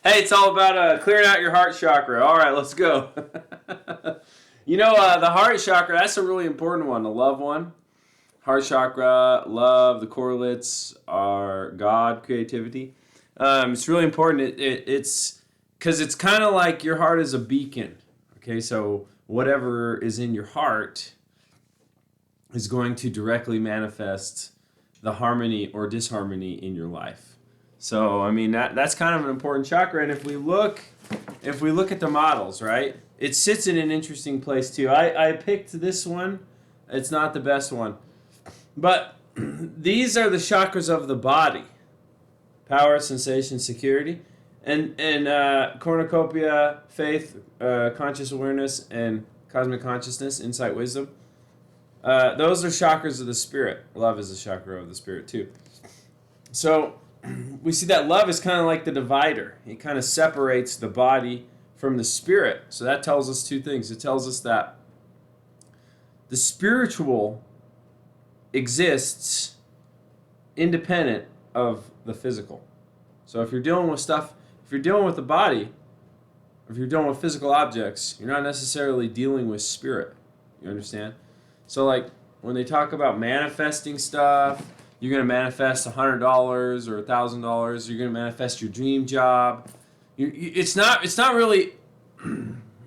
Hey, it's all about clearing out your heart chakra. All right, let's go. The heart chakra, that's a really important one, the love one. Heart chakra, love, the correlates are God, creativity. It's really important. It's because it's kind of like your heart is a beacon. Okay, so whatever is in your heart is going to directly manifest the harmony or disharmony in your life. So I mean that's kind of an important chakra. And if we look at the models, right, it sits in an interesting place too. I picked this one. It's not the best one, but these are the chakras of the body: power, sensation, security, and cornucopia, faith, conscious awareness, and cosmic consciousness, insight, wisdom. Those are chakras of the spirit. Love is a chakra of the spirit too. So we see that love is kind of like the divider. It kind of separates the body from the spirit. So that tells us two things. It tells us that the spiritual exists independent of the physical. So if you're dealing with stuff, if you're dealing with the body, if you're dealing with physical objects, you're not necessarily dealing with spirit. You understand? So like when they talk about manifesting stuff, you're going to manifest $100 or $1,000. You're going to manifest your dream job. It's not really,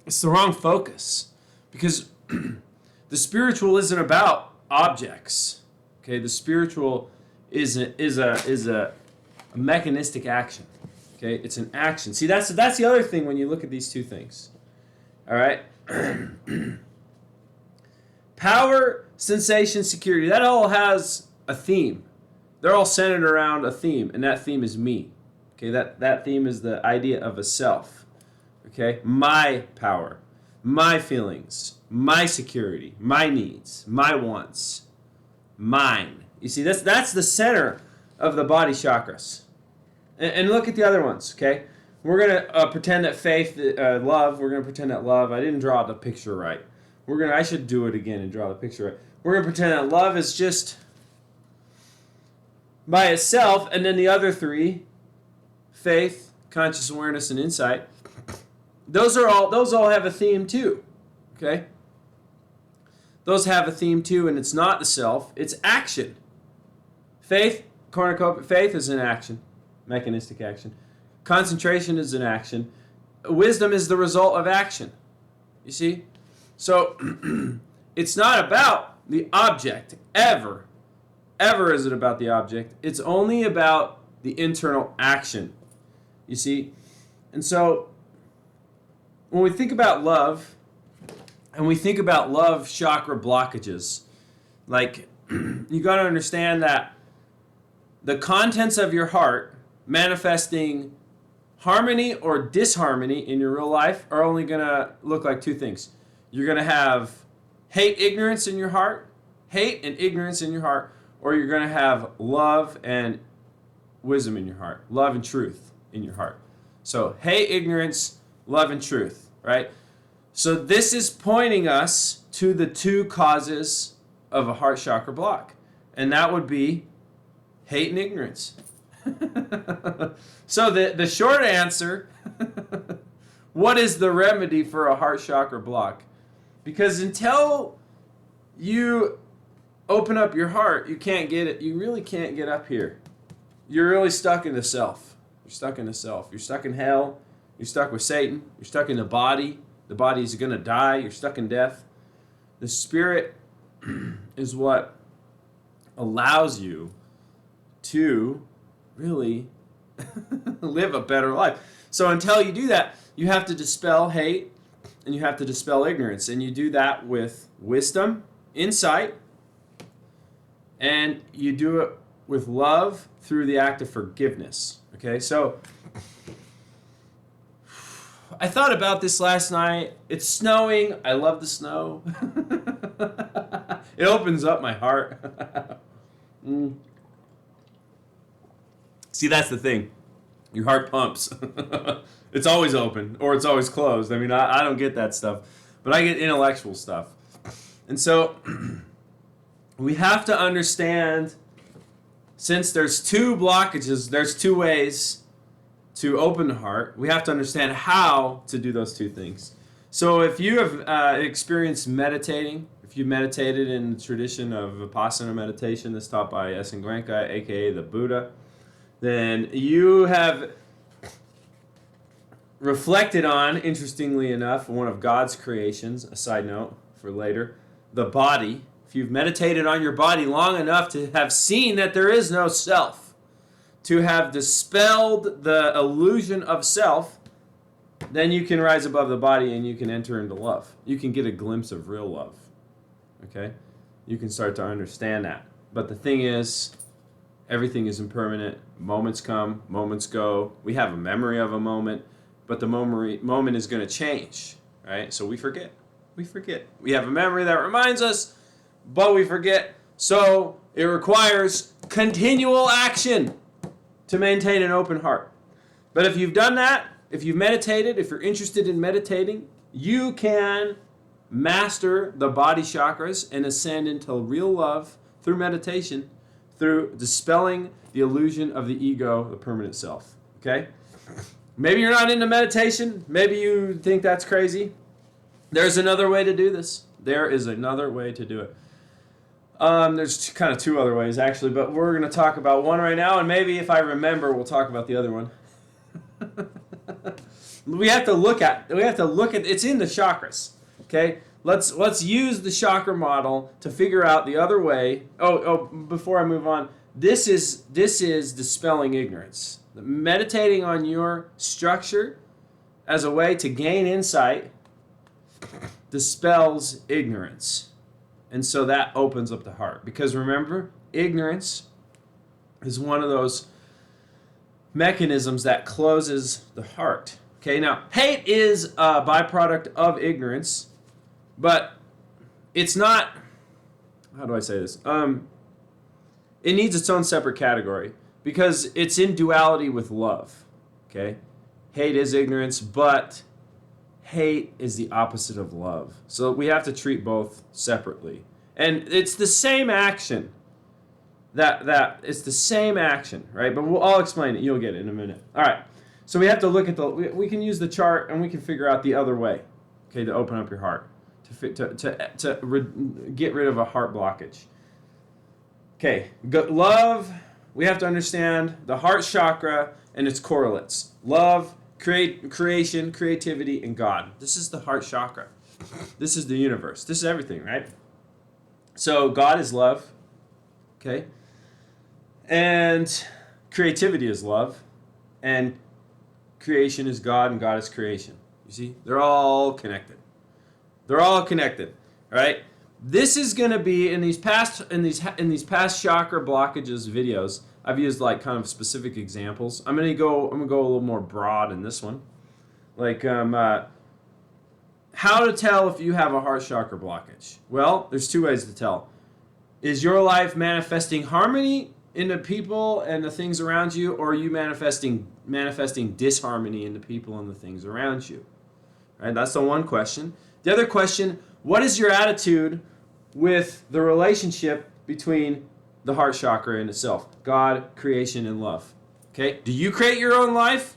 it's the wrong focus, because the spiritual isn't about objects. Okay, the spiritual is a mechanistic action. Okay, it's an action. See, that's the other thing when you look at these two things. All right. Power, sensation, security, that all has a theme. They're all centered around a theme, and that theme is me. Okay, that theme is the idea of a self. Okay, my power, my feelings, my security, my needs, my wants, mine. You see, that's the center of the body chakras. And look at the other ones. Okay, we're gonna pretend that faith, love. We're gonna pretend that love. I didn't draw the picture right. I should do it again and draw the picture right. We're gonna pretend that love is just by itself, and then the other three, faith, conscious awareness, and insight, those all have a theme too. Okay? Those have a theme too, and it's not the self, it's action. Faith is an action, mechanistic action. Concentration is an action. Wisdom is the result of action. You see? So it's not about the object, ever. Ever is it about the object. It's only about the internal action. You see? And so when we think about love, and we think about love chakra blockages, like you got to understand that the contents of your heart manifesting harmony or disharmony in your real life are only going to look like two things. You're going to have hate, ignorance in your heart, hate and ignorance in your heart, or you're going to have love and wisdom in your heart, love and truth in your heart. So hate, ignorance, love, and truth, right? So this is pointing us to the two causes of a heart chakra block, and that would be hate and ignorance. So the short answer, what is the remedy for a heart chakra block? Because until you open up your heart, you can't get it. You really can't get up here. You're really stuck in the self. You're stuck in the self. You're stuck in hell. You're stuck with Satan. You're stuck in the body. The body is going to die. You're stuck in death. The spirit is what allows you to really live a better life. So until you do that, you have to dispel hate and you have to dispel ignorance. And you do that with wisdom, insight, and you do it with love through the act of forgiveness. Okay, so I thought about this last night. It's snowing. I love the snow. It opens up my heart. See, that's the thing. Your heart pumps. It's always open or it's always closed. I mean, I don't get that stuff, but I get intellectual stuff. And so we have to understand since there's two blockages, there's two ways to open the heart. We have to understand how to do those two things. So if you have experienced meditating, if you meditated in the tradition of Vipassana meditation that's taught by Esengwenka, aka the Buddha, then you have reflected on, interestingly enough, one of God's creations, a side note for later, the body. If you've meditated on your body long enough to have seen that there is no self, to have dispelled the illusion of self, then you can rise above the body and you can enter into love. You can get a glimpse of real love. Okay? You can start to understand that. But the thing is, everything is impermanent. Moments come, moments go. We have a memory of a moment, but the moment is going to change, right? So we forget. We forget. We have a memory that reminds us, but we forget. So it requires continual action to maintain an open heart. But if you've done that, if you've meditated, if you're interested in meditating, you can master the body chakras and ascend into real love through meditation, through dispelling the illusion of the ego, the permanent self. Okay? Maybe you're not into meditation. Maybe you think that's crazy. There's another way to do this. There is another way to do it. There's kind of two other ways, actually, but we're going to talk about one right now, and maybe if I remember, we'll talk about the other one. We have to look at it's in the chakras. Okay? Let's use the chakra model to figure out the other way. Before I move on, this is dispelling ignorance. Meditating on your structure as a way to gain insight dispels ignorance. And so that opens up the heart. Because remember, ignorance is one of those mechanisms that closes the heart. Okay, now, hate is a byproduct of ignorance, but it's not, how do I say this? It needs its own separate category because it's in duality with love. Okay? Hate is ignorance, but hate is the opposite of love. So we have to treat both separately. And it's the same action. It's the same action, right? But I'll explain it. You'll get it in a minute. All right. So we have to look at we can use the chart and we can figure out the other way, okay, to open up your heart, to get rid of a heart blockage. Okay, love, we have to understand the heart chakra and its correlates. Love, creation, creativity, and God. This is the heart chakra. This is the universe. This is everything, right? So God is love, okay? And creativity is love. And creation is God, and God is creation. You see? They're all connected. They're all connected, right? This is going to be in these past chakra blockages videos. I've used like kind of specific examples. I'm gonna go a little more broad in this one, like how to tell if you have a heart chakra blockage. Well, there's two ways to tell. Is your life manifesting harmony in the people and the things around you, or are you manifesting disharmony in the people and the things around you? Right? That's the one question. The other question: what is your attitude with the relationship between the heart chakra and itself? God, creation, and love. Okay? Do you create your own life,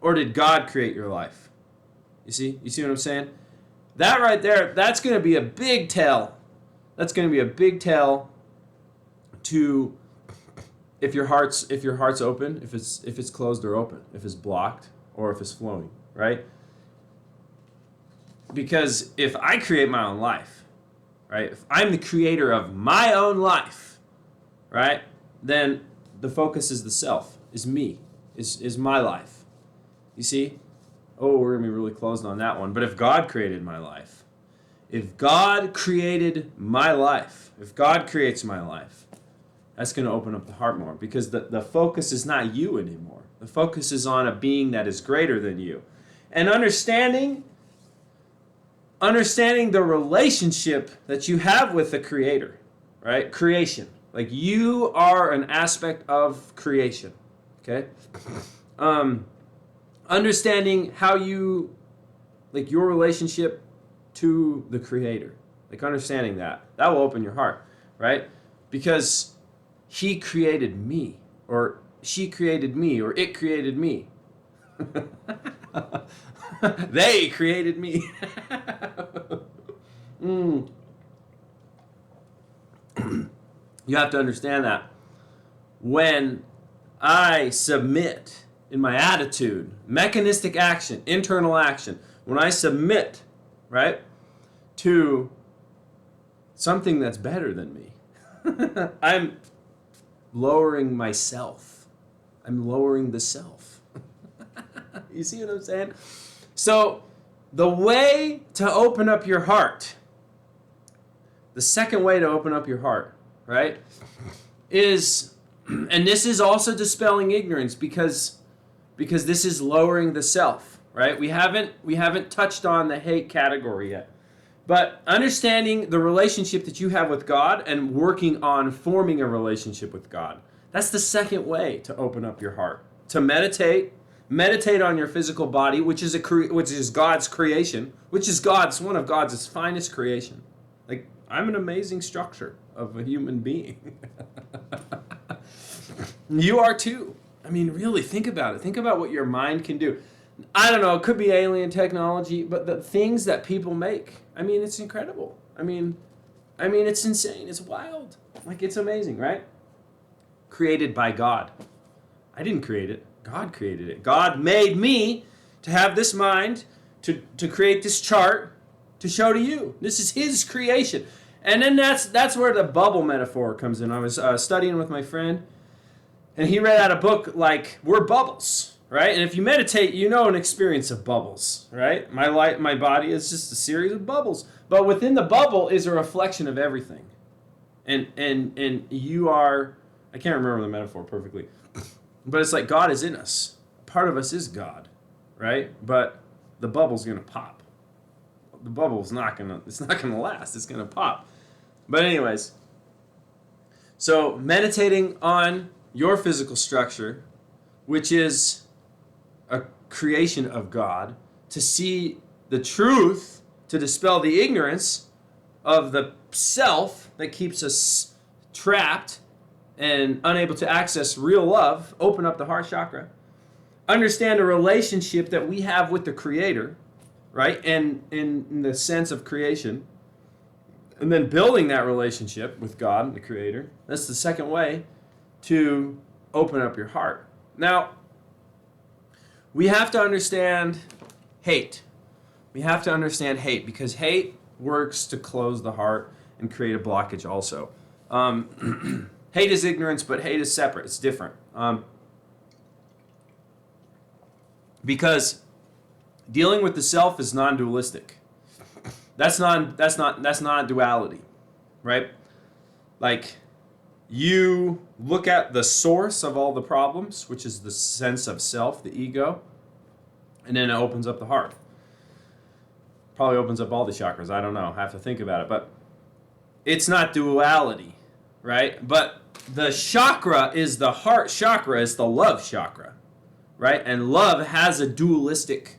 or did God create your life? You see what I'm saying? That right there, that's going to be a big tell. That's going to be a big tell to if your heart's open, if it's closed or open, if it's blocked or if it's flowing, right? Because if I create my own life, right? If I'm the creator of my own life, right? Then the focus is the self, is me, is my life. You see? Oh, we're going to be really closed on that one. But if God created my life, if God created my life, if God creates my life, that's going to open up the heart more, because the focus is not you anymore. The focus is on a being that is greater than you. And understanding the relationship that you have with the Creator, right? Creation. Like, you are an aspect of creation, okay? Understanding how you, like, your relationship to the Creator. Like, understanding that will open your heart, right? Because he created me, or she created me, or it created me. They created me. You have to understand that when I submit in my attitude, mechanistic action, internal action, when I submit, right, to something that's better than me, I'm lowering myself. I'm lowering the self. You see what I'm saying? So the way to open up your heart, the second way to open up your heart, right, is, and this is also dispelling ignorance because this is lowering the self, right? We haven't touched on the hate category yet. But understanding the relationship that you have with God and working on forming a relationship with God. That's the second way to open up your heart. To meditate on your physical body, which is God's creation, which is one of God's finest creation. Like, I'm an amazing structure of a human being. You are too. I mean, really, think about it. Think about what your mind can do. I don't know, it could be alien technology, but the things that people make, I mean, it's incredible. I mean, it's insane. It's wild. Like, it's amazing, right? Created by God. I didn't create it. God created it. God made me to have this mind, to create this chart, to show to you. This is His creation. And then that's where the bubble metaphor comes in. I was studying with my friend, and he read out a book like, we're bubbles. Right? And if you meditate, you know an experience of bubbles, right? My body is just a series of bubbles. But within the bubble is a reflection of everything. And you are, I can't remember the metaphor perfectly, but it's like God is in us. Part of us is God, right? But the bubble's going to pop. The bubble's it's not going to last. It's going to pop. But anyways, so meditating on your physical structure, which is a creation of God, to see the truth, to dispel the ignorance of the self that keeps us trapped and unable to access real love, open up the heart chakra, understand the relationship that we have with the Creator, right, and in the sense of creation, and then building that relationship with God and the Creator. That's the second way to open up your heart. Now, we have to understand hate. We have to understand hate because hate works to close the heart and create a blockage also. Hate is ignorance, but hate is separate. It's different. Because dealing with the self is non-dualistic. That's not duality, right? Like, you look at the source of all the problems, which is the sense of self, the ego, and then it opens up the heart. Probably opens up all the chakras. I don't know. I have to think about it. But it's not duality, right? But the chakra is the heart chakra, is the love chakra, right? And love has a dualistic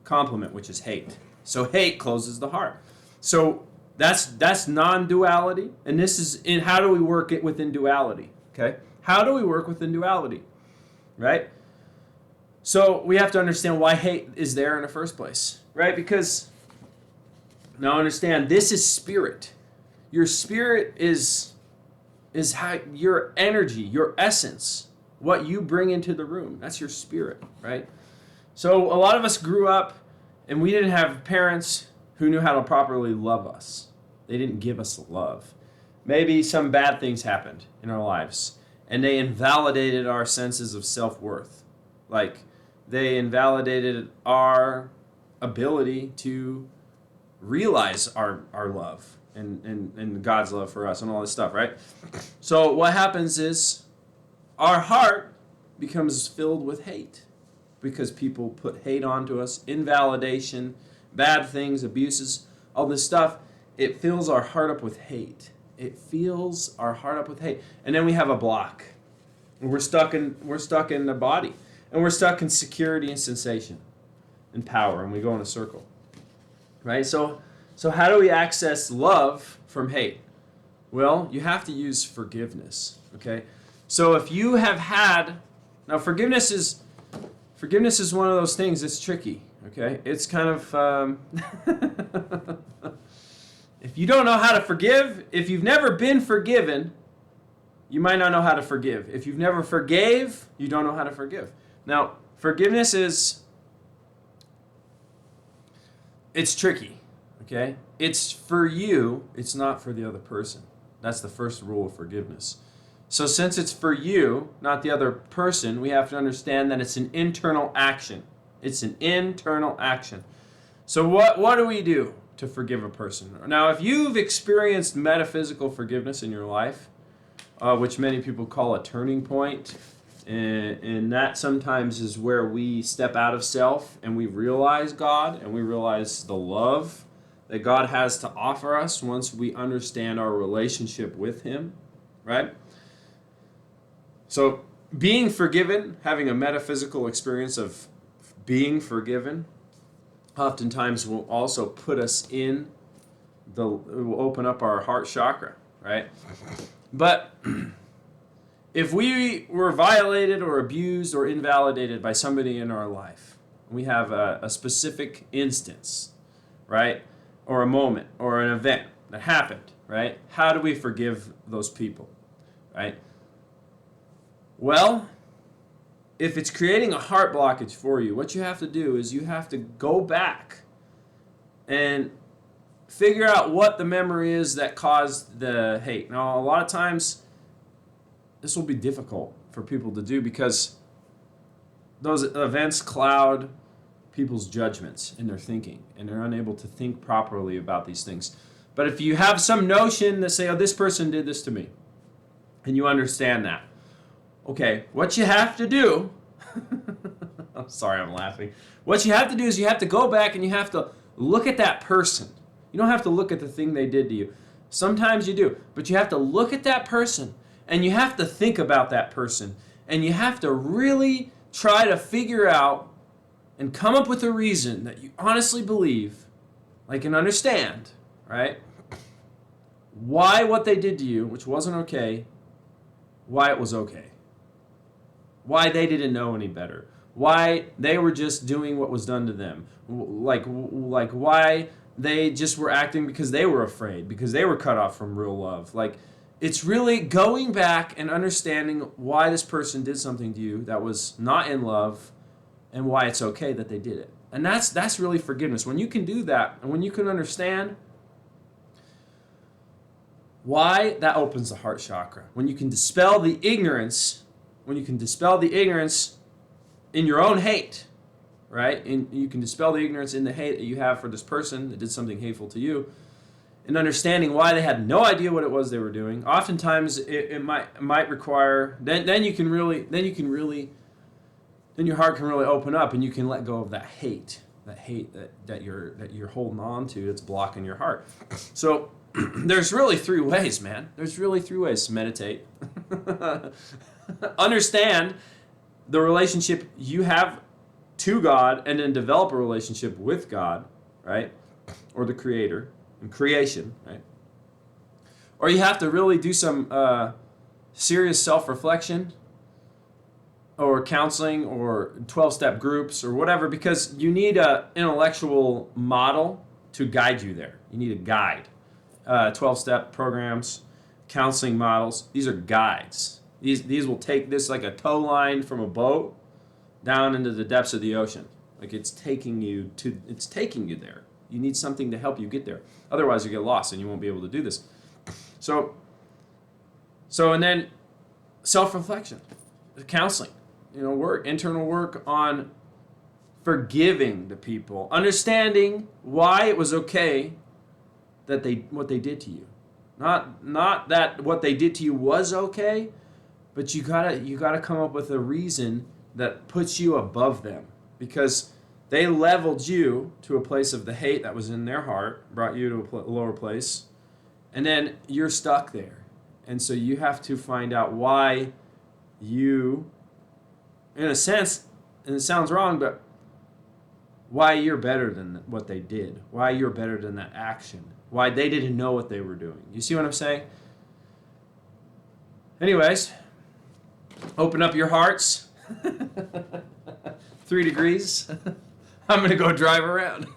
complement, which is hate. So hate closes the heart. So that's non-duality, and this is in how do we work it within duality, okay? How do we work within duality, right? So we have to understand why hate is there in the first place, right? Because, now understand, this is spirit. Your spirit is how your energy, your essence, what you bring into the room. That's your spirit, right? So a lot of us grew up, and we didn't have parents who knew how to properly love us. They didn't give us love. Maybe some bad things happened in our lives, and they invalidated our senses of self-worth. Like, they invalidated our ability to realize our love and God's love for us and all this stuff, right? So what happens is our heart becomes filled with hate because people put hate onto us, invalidation, bad things, abuses, all this stuff. It fills our heart up with hate. It fills our heart up with hate. And then we have a block. And we're stuck in the body. And we're stuck in security and sensation and power. And we go in a circle. Right? So how do we access love from hate? Well, you have to use forgiveness. Okay? So if you have had, now forgiveness is one of those things that's tricky. Okay? It's kind of, if you don't know how to forgive, if you've never been forgiven, you might not know how to forgive. If you've never forgave, you don't know how to forgive. Now, forgiveness it's tricky, okay? It's for you, it's not for the other person. That's the first rule of forgiveness. So since it's for you, not the other person, we have to understand that it's an internal action. It's an internal action. So what do we do to forgive a person? Now, if you've experienced metaphysical forgiveness in your life, which many people call a turning point, and that sometimes is where we step out of self and we realize God and we realize the love that God has to offer us once we understand our relationship with Him, right? So being forgiven, having a metaphysical experience of being forgiven, oftentimes will also put us it will open up our heart chakra, right? But if we were violated or abused or invalidated by somebody in our life, we have a specific instance, right? Or a moment or an event that happened, right? How do we forgive those people, right? Well, if it's creating a heart blockage for you, what you have to do is you have to go back and figure out what the memory is that caused the hate. Now, a lot of times, this will be difficult for people to do because those events cloud people's judgments in their thinking, and they're unable to think properly about these things. But if you have some notion that say, oh, this person did this to me, and you understand that, okay, what you have to do, I'm sorry, I'm laughing. What you have to do is you have to go back and you have to look at that person. You don't have to look at the thing they did to you. Sometimes you do, but you have to look at that person and you have to think about that person and you have to really try to figure out and come up with a reason that you honestly believe, like, and understand, right? Why what they did to you, which wasn't okay, why it was okay. Why they didn't know any better. Why they were just doing what was done to them. Like why they just were acting because they were afraid, because they were cut off from real love. Like, it's really going back and understanding why this person did something to you that was not in love and why it's okay that they did it. And that's really forgiveness. When you can do that and when you can understand why, that opens the heart chakra. When you can dispel the ignorance, in your own hate, right? And you can dispel the ignorance in the hate that you have for this person that did something hateful to you, and understanding why they had no idea what it was they were doing. Oftentimes, it might require then your heart can really open up, and you can let go of that hate that you're holding on to that's blocking your heart. So there's really three ways, man. There's really three ways to meditate. Understand the relationship you have to God, and then develop a relationship with God, right? Or the Creator and creation, right? Or you have to really do some serious self-reflection or counseling or 12-step groups or whatever, because you need an intellectual model to guide you there. You need a guide. 12-step programs, counseling models, these are guides. These will take this like a tow line from a boat down into the depths of the ocean. Like, it's taking you there. You need something to help you get there. Otherwise, you get lost and you won't be able to do this. So and then self-reflection, counseling, internal work on forgiving the people, understanding why it was okay that what they did to you. Not that what they did to you was okay, but you gotta come up with a reason that puts you above them, because they leveled you to a place of the hate that was in their heart, brought you to a lower place, and then you're stuck there. And so you have to find out why you, in a sense, and it sounds wrong, but why you're better than what they did, why you're better than that action, why they didn't know what they were doing. You see what I'm saying? Anyways, open up your hearts. 3 degrees. I'm going to go drive around.